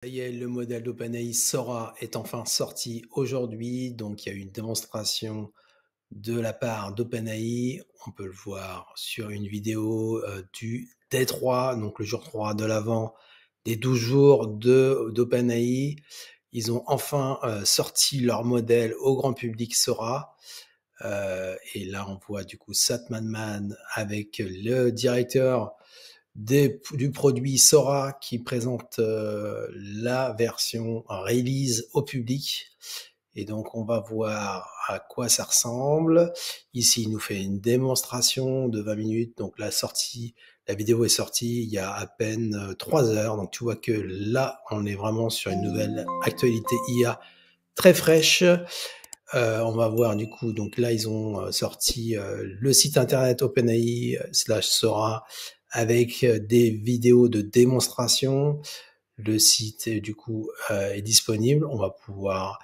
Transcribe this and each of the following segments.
Ça y est, le modèle d'OpenAI Sora est enfin sorti aujourd'hui. Donc, il y a eu une démonstration de la part d'OpenAI. On peut le voir sur une vidéo du D3, donc le jour 3 de l'avant des 12 jours d'OpenAI. Ils ont enfin sorti leur modèle au grand public Sora. Et là, on voit du coup Satman Man avec le directeur du produit Sora qui présente la version release au public. Et donc, on va voir à quoi ça ressemble. Ici, il nous fait une démonstration de 20 minutes. Donc, la vidéo est sortie il y a à peine 3 heures. Donc, tu vois que là, on est vraiment sur une nouvelle actualité IA très fraîche. On va voir du coup, donc là, ils ont sorti le site internet OpenAI/Sora avec des vidéos de démonstration. Le site, du coup, est disponible. On va pouvoir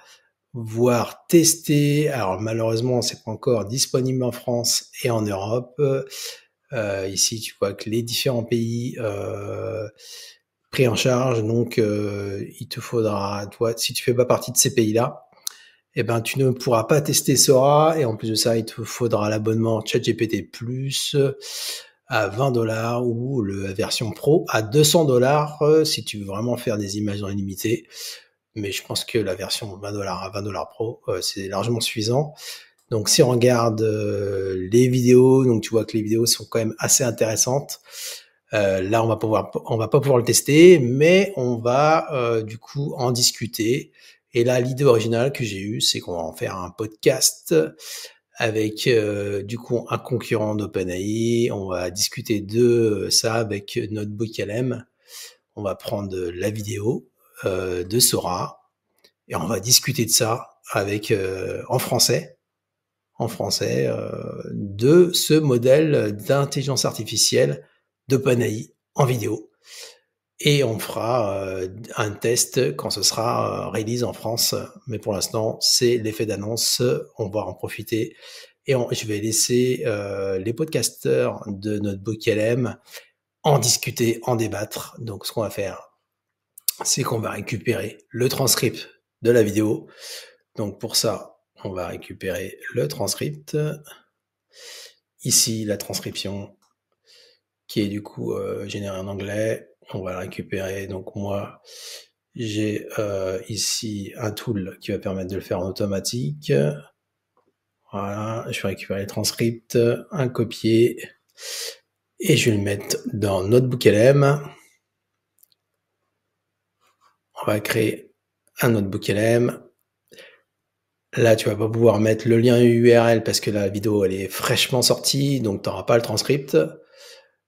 voir, tester. Alors, malheureusement, c'est pas encore disponible en France et en Europe. Ici, tu vois que les différents pays pris en charge. Donc, il te faudra, toi, si tu fais pas partie de ces pays-là, eh ben, tu ne pourras pas tester Sora. Et en plus de ça, il te faudra l'abonnement ChatGPT Plus à 20 $ ou la version Pro à 200 $ si tu veux vraiment faire des images en illimité. Mais je pense que la version 20 $ à 20 $ Pro, c'est largement suffisant. Donc, si on regarde les vidéos, donc tu vois que les vidéos sont quand même assez intéressantes. Là, on va pas pouvoir le tester, mais on va du coup en discuter. Et là, l'idée originale que j'ai eue, c'est qu'on va en faire un podcast avec du coup un concurrent d'OpenAI. On va discuter de ça avec notre LM. On va prendre la vidéo de Sora et on va discuter de ça avec en français, de ce modèle d'intelligence artificielle d'OpenAI en vidéo. Et on fera un test quand ce sera release en France. Mais pour l'instant, c'est l'effet d'annonce. On va en profiter. Et je vais laisser les podcasteurs de notre BookLM en discuter, en débattre. Donc, ce qu'on va faire, c'est qu'on va récupérer le transcript de la vidéo. Donc, pour ça, on va récupérer le transcript. Ici, la transcription qui est du coup générée en anglais. On va la récupérer. Donc, moi, j'ai ici un tool qui va permettre de le faire en automatique. Voilà, je vais récupérer les transcripts, un copier, et je vais le mettre dans NotebookLM. On va créer un NotebookLM. Là, tu vas pas pouvoir mettre le lien URL parce que la vidéo, elle est fraîchement sortie, donc tu n'auras pas le transcript.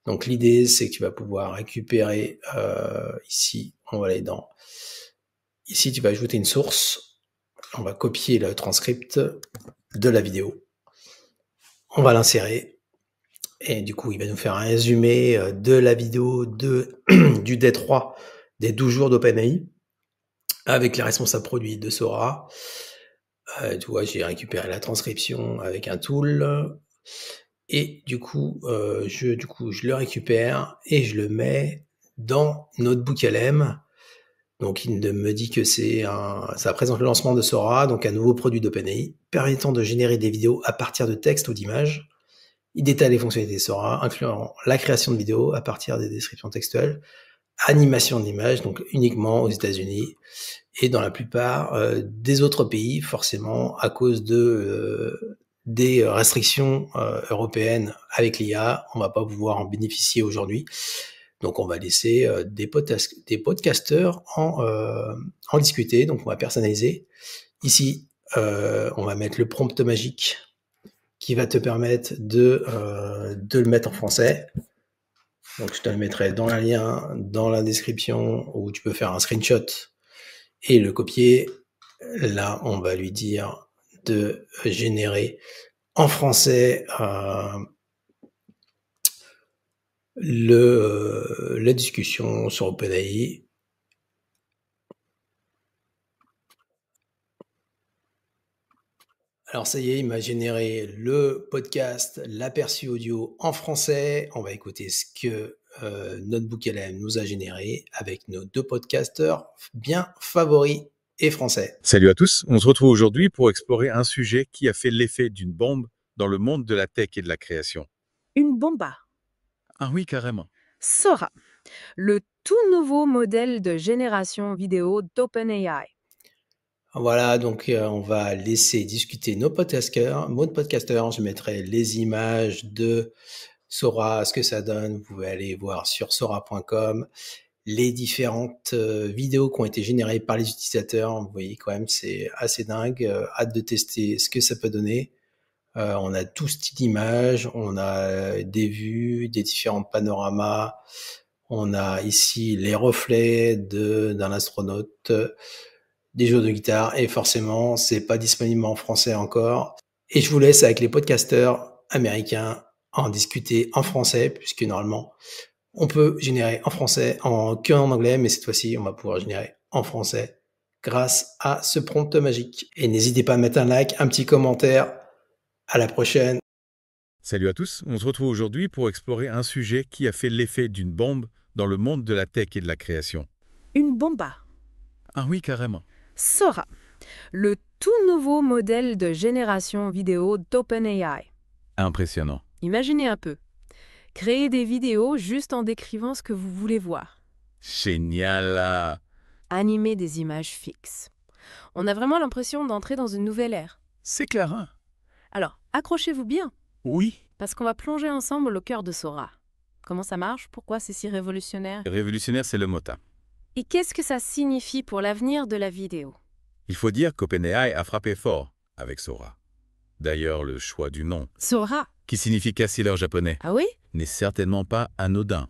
Donc, l'idée, c'est que tu vas pouvoir récupérer ici, on va aller dans... Ici, tu vas ajouter une source. On va copier le transcript de la vidéo. On va l'insérer. Et du coup, il va nous faire un résumé de la vidéo du D3 des 12 jours d'OpenAI avec les responsables produits de Sora. Tu vois, j'ai récupéré la transcription avec un tool. Et du coup, je le récupère et je le mets dans NotebookLM. Donc, il me dit que ça présente le lancement de Sora, donc un nouveau produit d'OpenAI, permettant de générer des vidéos à partir de textes ou d'images. Il détaille les fonctionnalités Sora, incluant la création de vidéos à partir des descriptions textuelles, animation d'images, donc uniquement aux États-Unis et dans la plupart des autres pays, forcément à cause des restrictions européennes avec l'IA, on va pas pouvoir en bénéficier aujourd'hui. Donc, on va laisser des podcasteurs en discuter. Donc, on va personnaliser. Ici, on va mettre le prompt magique qui va te permettre de le mettre en français. Donc, je te le mettrai dans le lien, dans la description, où tu peux faire un screenshot et le copier. Là, on va lui dire de générer en français la discussion sur OpenAI. Alors ça y est, il m'a généré le podcast, l'aperçu audio en français. On va écouter ce que Notebook LM nous a généré avec nos 2 podcasteurs bien favoris et français. Salut à tous, on se retrouve aujourd'hui pour explorer un sujet qui a fait l'effet d'une bombe dans le monde de la tech et de la création. Une bomba. Ah oui, carrément. Sora, le tout nouveau modèle de génération vidéo d'OpenAI. Voilà, donc on va laisser discuter nos podcasteurs. Je mettrai les images de Sora, ce que ça donne. Vous pouvez aller voir sur sora.com les différentes vidéos qui ont été générées par les utilisateurs. Vous voyez quand même, c'est assez dingue. Hâte de tester ce que ça peut donner. On a tout style d'images, on a des vues, des différents panoramas. On a ici les reflets d'un astronaute, des jeux de guitare, et forcément, c'est pas disponible en français encore. Et je vous laisse avec les podcasteurs américains en discuter en français, puisque normalement, on peut générer en français, qu'en anglais, mais cette fois-ci, on va pouvoir générer en français grâce à ce prompt magique. Et n'hésitez pas à mettre un like, un petit commentaire. À la prochaine. Salut à tous, on se retrouve aujourd'hui pour explorer un sujet qui a fait l'effet d'une bombe dans le monde de la tech et de la création. Une bomba. Ah oui, carrément. Sora, le tout nouveau modèle de génération vidéo d'OpenAI. Impressionnant. Imaginez un peu. Créer des vidéos juste en décrivant ce que vous voulez voir. Génial là. Animer des images fixes. On a vraiment l'impression d'entrer dans une nouvelle ère. C'est clair, hein? Alors, accrochez-vous bien, Oui. parce qu'on va plonger ensemble au cœur de Sora. Comment ça marche? Pourquoi c'est si révolutionnaire? Révolutionnaire, c'est le mot. Et qu'est-ce que ça signifie pour l'avenir de la vidéo? Il faut dire qu'OpenAI a frappé fort avec Sora. D'ailleurs, le choix du nom, Sora. qui signifie casseur japonais, Ah oui? n'est certainement pas anodin.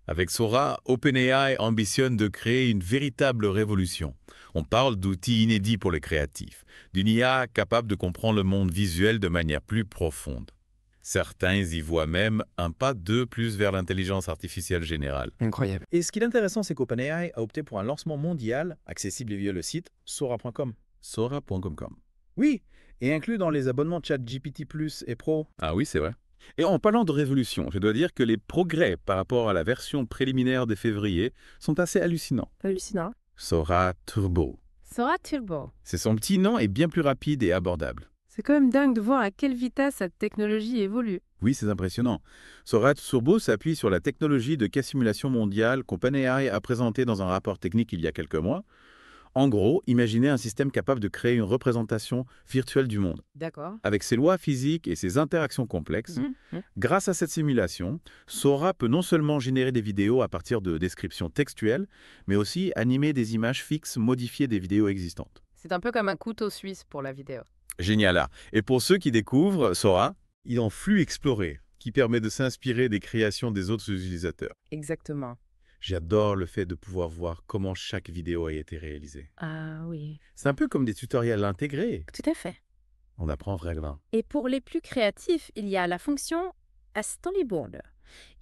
Avec Sora, OpenAI ambitionne de créer une véritable révolution. On parle d'outils inédits pour les créatifs, d'une IA capable de comprendre le monde visuel de manière plus profonde. Certains y voient même un pas de plus vers l'intelligence artificielle générale. Incroyable. Et ce qui est intéressant, c'est qu'OpenAI a opté pour un lancement mondial, accessible via le site sora.com. Sora.com. Oui, et inclus dans les abonnements ChatGPT Plus et Pro. Ah oui, c'est vrai. Et en parlant de révolution, je dois dire que les progrès par rapport à la version préliminaire de février sont assez hallucinants. Hallucinant. Sora Turbo. Sora Turbo. C'est son petit nom est bien plus rapide et abordable. C'est quand même dingue de voir à quelle vitesse cette technologie évolue. Oui, c'est impressionnant. Sora Turbo s'appuie sur la technologie de cas-simulation mondiale qu'OpenAI a présentée dans un rapport technique il y a quelques mois. En gros, imaginez un système capable de créer une représentation virtuelle du monde. D'accord. Avec ses lois physiques et ses interactions complexes, grâce à cette simulation, Sora peut non seulement générer des vidéos à partir de descriptions textuelles, mais aussi animer des images fixes modifiées des vidéos existantes. C'est un peu comme un couteau suisse pour la vidéo. Génial là. Et pour ceux qui découvrent Sora, il en flux exploré, qui permet de s'inspirer des créations des autres utilisateurs. Exactement. J'adore le fait de pouvoir voir comment chaque vidéo a été réalisée. Ah oui. C'est un peu comme des tutoriels intégrés. Tout à fait. On apprend vraiment. Et pour les plus créatifs, il y a la fonction Storyboard.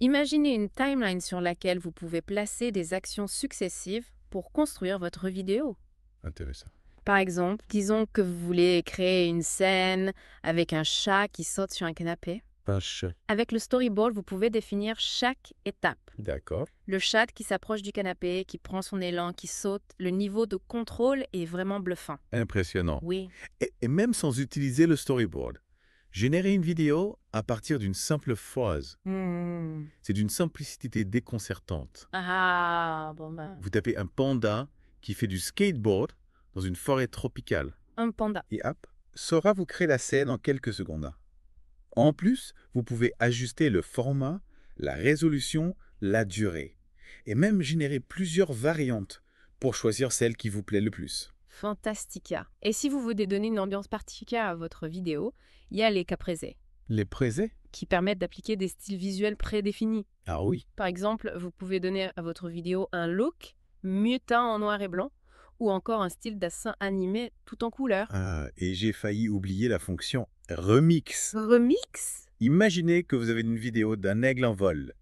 Imaginez une timeline sur laquelle vous pouvez placer des actions successives pour construire votre vidéo. Intéressant. Par exemple, disons que vous voulez créer une scène avec un chat qui saute sur un canapé. Vache. Avec le storyboard, vous pouvez définir chaque étape. D'accord. Le chat qui s'approche du canapé, qui prend son élan, qui saute, le niveau de contrôle est vraiment bluffant. Impressionnant. Oui. Et même sans utiliser le storyboard, générer une vidéo à partir d'une simple phrase, c'est d'une simplicité déconcertante. Ah, bon ben. Vous tapez un panda qui fait du skateboard dans une forêt tropicale. Un panda. Et hop, Sora vous crée la scène en quelques secondes. En plus, vous pouvez ajuster le format, la résolution, la durée, et même générer plusieurs variantes pour choisir celle qui vous plaît le plus. Fantastica. Et si vous voulez donner une ambiance particulière à votre vidéo, il y a les caprésés, Les présets? qui permettent d'appliquer des styles visuels prédéfinis. Ah oui. Par exemple, vous pouvez donner à votre vidéo un look mutin en noir et blanc, ou encore un style dessin animé tout en couleur. Ah, et j'ai failli oublier la fonction Remix. Remix? Imaginez que vous avez une vidéo d'un aigle en vol.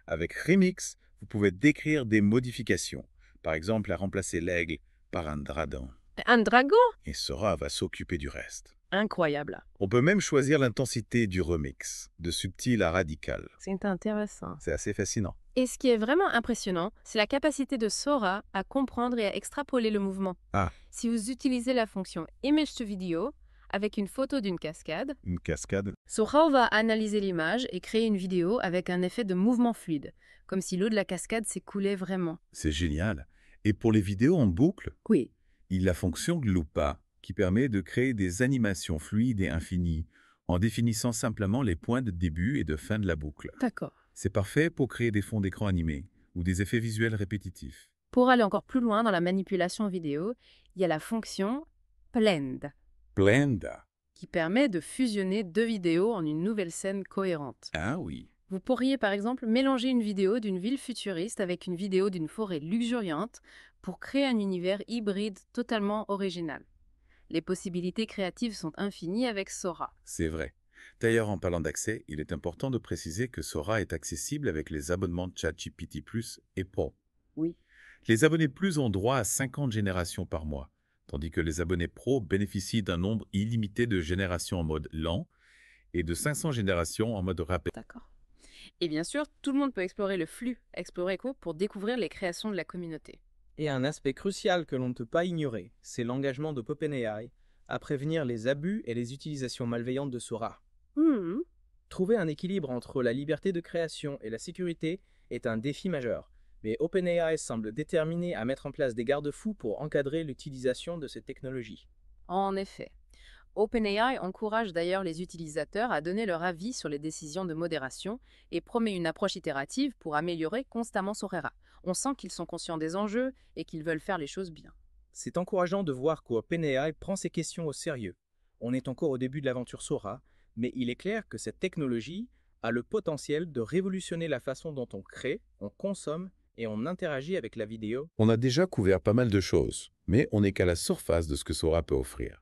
Avec Remix, vous pouvez décrire des modifications. Par exemple, à remplacer l'aigle par un dragon. Un dragon? Et Sora va s'occuper du reste. Incroyable. On peut même choisir l'intensité du remix, de subtil à radical. C'est intéressant. C'est assez fascinant. Et ce qui est vraiment impressionnant, c'est la capacité de Sora à comprendre et à extrapoler le mouvement. Ah. Si vous utilisez la fonction Image to Video avec une photo d'une cascade, Une cascade. Sora va analyser l'image et créer une vidéo avec un effet de mouvement fluide, comme si l'eau de la cascade s'écoulait vraiment. C'est génial. Et pour les vidéos en boucle, Oui. il y a la fonction Loopa qui permet de créer des animations fluides et infinies en définissant simplement les points de début et de fin de la boucle. D'accord. C'est parfait pour créer des fonds d'écran animés ou des effets visuels répétitifs. Pour aller encore plus loin dans la manipulation vidéo, il y a la fonction Blend, Blend. qui permet de fusionner deux vidéos en une nouvelle scène cohérente. Ah oui. Vous pourriez par exemple mélanger une vidéo d'une ville futuriste avec une vidéo d'une forêt luxuriante pour créer un univers hybride totalement original. Les possibilités créatives sont infinies avec Sora. C'est vrai. D'ailleurs, en parlant d'accès, il est important de préciser que Sora est accessible avec les abonnements ChatGPT Plus et Pro. Oui. Les abonnés Plus ont droit à 50 générations par mois, tandis que les abonnés Pro bénéficient d'un nombre illimité de générations en mode lent et de 500 générations en mode rapide. D'accord. Et bien sûr, tout le monde peut explorer le flux Explore Echo pour découvrir les créations de la communauté. Et un aspect crucial que l'on ne peut pas ignorer, c'est l'engagement d'OpenAI à prévenir les abus et les utilisations malveillantes de Sora. Trouver un équilibre entre la liberté de création et la sécurité est un défi majeur, mais OpenAI semble déterminé à mettre en place des garde-fous pour encadrer l'utilisation de ces technologies. En effet. OpenAI encourage d'ailleurs les utilisateurs à donner leur avis sur les décisions de modération et promet une approche itérative pour améliorer constamment Sora. On sent qu'ils sont conscients des enjeux et qu'ils veulent faire les choses bien. C'est encourageant de voir qu'OpenAI prend ces questions au sérieux. On est encore au début de l'aventure Sora, mais il est clair que cette technologie a le potentiel de révolutionner la façon dont on crée, on consomme et on interagit avec la vidéo. On a déjà couvert pas mal de choses, mais on n'est qu'à la surface de ce que Sora peut offrir.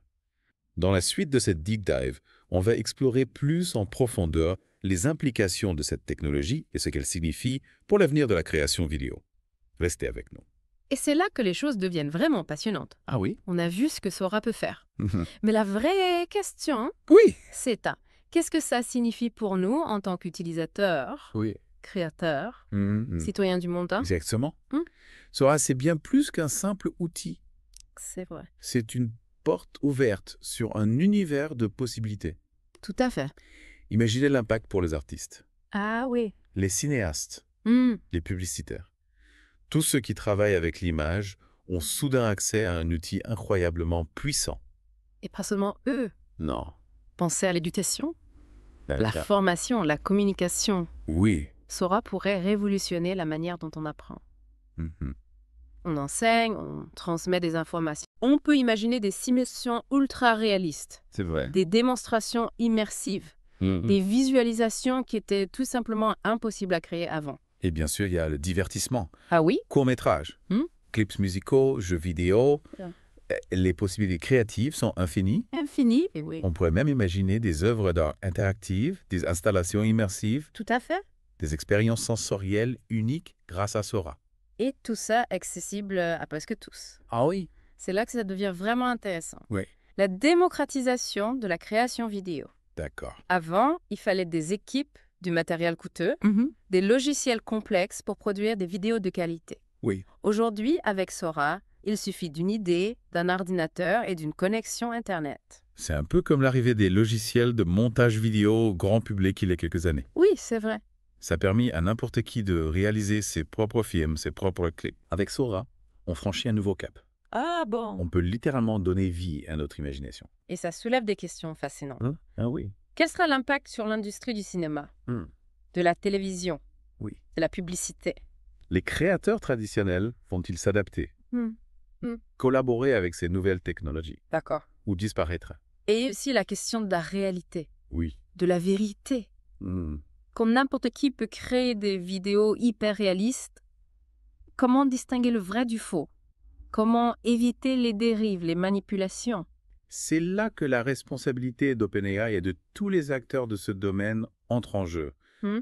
Dans la suite de cette deep dive, on va explorer plus en profondeur les implications de cette technologie et ce qu'elle signifie pour l'avenir de la création vidéo. Restez avec nous. Et c'est là que les choses deviennent vraiment passionnantes. Ah oui? On a vu ce que Sora peut faire. Mais la vraie question, Oui. c'est qu'est-ce que ça signifie pour nous en tant qu'utilisateurs, Oui. créateurs, citoyens du monde? Exactement. Sora, c'est bien plus qu'un simple outil. C'est vrai. C'est une porte ouverte sur un univers de possibilités. Tout à fait. Imaginez l'impact pour les artistes, Ah oui. les cinéastes, Hmm. les publicitaires. Tous ceux qui travaillent avec l'image ont soudain accès à un outil incroyablement puissant. Et pas seulement eux. Non. Pensez à l'éducation, la formation, la communication. Oui. Sora pourrait révolutionner la manière dont on apprend. Mhm. On enseigne, on transmet des informations. On peut imaginer des simulations ultra réalistes, C'est vrai. des démonstrations immersives, des visualisations qui étaient tout simplement impossibles à créer avant. Et bien sûr, il y a le divertissement. Ah oui? Courts-métrages, clips musicaux, jeux vidéo. Bien. Les possibilités créatives sont infinies. Infini. Et oui. On pourrait même imaginer des œuvres d'art interactives, des installations immersives, Tout à fait. des expériences sensorielles uniques grâce à Sora. Et tout ça accessible à presque tous. Ah oui? C'est là que ça devient vraiment intéressant. Oui. La démocratisation de la création vidéo. D'accord. Avant, il fallait des équipes, du matériel coûteux, des logiciels complexes pour produire des vidéos de qualité. Oui. Aujourd'hui, avec Sora, il suffit d'une idée, d'un ordinateur et d'une connexion Internet. C'est un peu comme l'arrivée des logiciels de montage vidéo au grand public il y a quelques années. Oui, c'est vrai. Ça a permis à n'importe qui de réaliser ses propres films, ses propres clips. Avec Sora, on franchit un nouveau cap. Ah bon? On peut littéralement donner vie à notre imagination. Et ça soulève des questions fascinantes. Ah oui. Quel sera l'impact sur l'industrie du cinéma, de la télévision, Oui. de la publicité? Les créateurs traditionnels vont-ils s'adapter, collaborer avec ces nouvelles technologies D'accord. ou disparaître? Et aussi la question de la réalité, Oui. de la vérité. Comme n'importe qui peut créer des vidéos hyper réalistes, comment distinguer le vrai du faux? Comment éviter les dérives, les manipulations? C'est là que la responsabilité d'OpenAI et de tous les acteurs de ce domaine entre en jeu.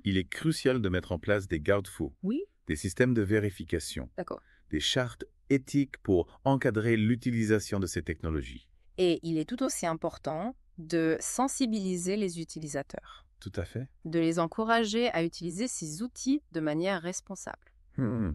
Il est crucial de mettre en place des garde-fous, Oui. des systèmes de vérification, D'accord. des chartes éthiques pour encadrer l'utilisation de ces technologies. Et il est tout aussi important de sensibiliser les utilisateurs. Tout à fait. de les encourager à utiliser ces outils de manière responsable. Hmm.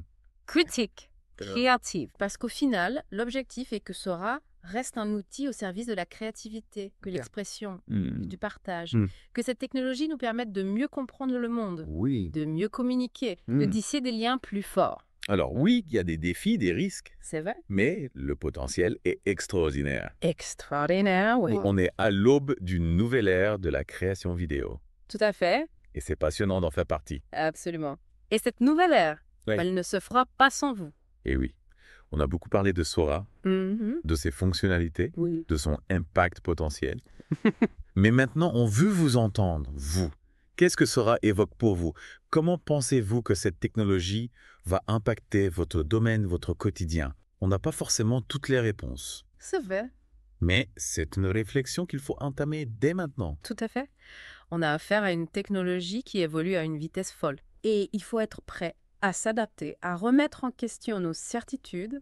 Critique, créative. Parce qu'au final, l'objectif est que Sora reste un outil au service de la créativité, que l'expression, Hmm. du partage, Mm. que cette technologie nous permette de mieux comprendre le monde, Oui. de mieux communiquer, de Mm. tisser des liens plus forts. Alors oui, il y a des défis, des risques, C'est vrai? mais le potentiel est extraordinaire. Extraordinaire, oui. On est à l'aube d'une nouvelle ère de la création vidéo. Tout à fait, Et c'est passionnant d'en faire partie. absolument. Et cette nouvelle ère, Ouais. elle ne se fera pas sans vous. Et oui, on a beaucoup parlé de Sora, Mhm. de ses fonctionnalités, Oui. de son impact potentiel. Mais maintenant, on veut vous entendre, vous. Qu'est-ce que Sora évoque pour vous? Comment pensez-vous que cette technologie va impacter votre domaine, votre quotidien? On n'a pas forcément toutes les réponses. C'est vrai, Mais c'est une réflexion qu'il faut entamer dès maintenant. tout à fait. On a affaire à une technologie qui évolue à une vitesse folle. Et il faut être prêt à s'adapter, à remettre en question nos certitudes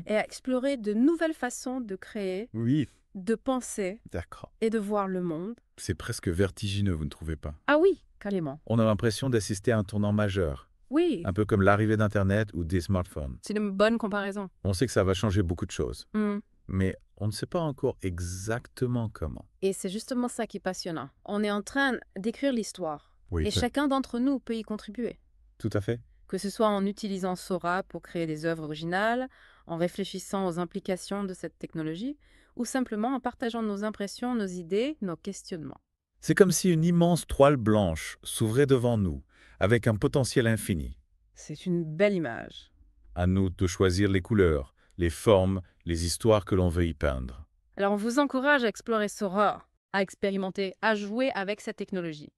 et à explorer de nouvelles façons de créer, Oui, de penser d'accord. et de voir le monde. C'est presque vertigineux, vous ne trouvez pas? Ah oui, carrément. On a l'impression d'assister à un tournant majeur, Oui, un peu comme l'arrivée d'Internet ou des smartphones. c'est une bonne comparaison. On sait que ça va changer beaucoup de choses, Hmm. mais on ne sait pas encore exactement comment. Et c'est justement ça qui est passionnant. On est en train d'écrire l'histoire. Oui, Et chacun d'entre nous peut y contribuer. tout à fait. Que ce soit en utilisant Sora pour créer des œuvres originales, en réfléchissant aux implications de cette technologie, ou simplement en partageant nos impressions, nos idées, nos questionnements. C'est comme si une immense toile blanche s'ouvrait devant nous, avec un potentiel infini. C'est une belle image. À nous de choisir les couleurs, les formes, les histoires que l'on veut y peindre. Alors on vous encourage à explorer Sora, à expérimenter, à jouer avec cette technologie.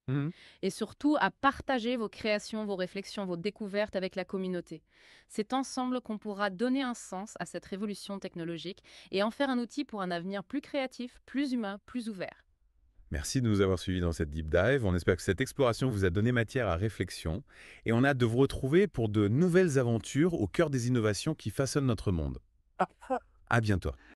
Et surtout à partager vos créations, vos réflexions, vos découvertes avec la communauté. C'est ensemble qu'on pourra donner un sens à cette révolution technologique et en faire un outil pour un avenir plus créatif, plus humain, plus ouvert. Merci de nous avoir suivis dans cette deep dive. On espère que cette exploration vous a donné matière à réflexion et on a hâte de vous retrouver pour de nouvelles aventures au cœur des innovations qui façonnent notre monde. À bientôt.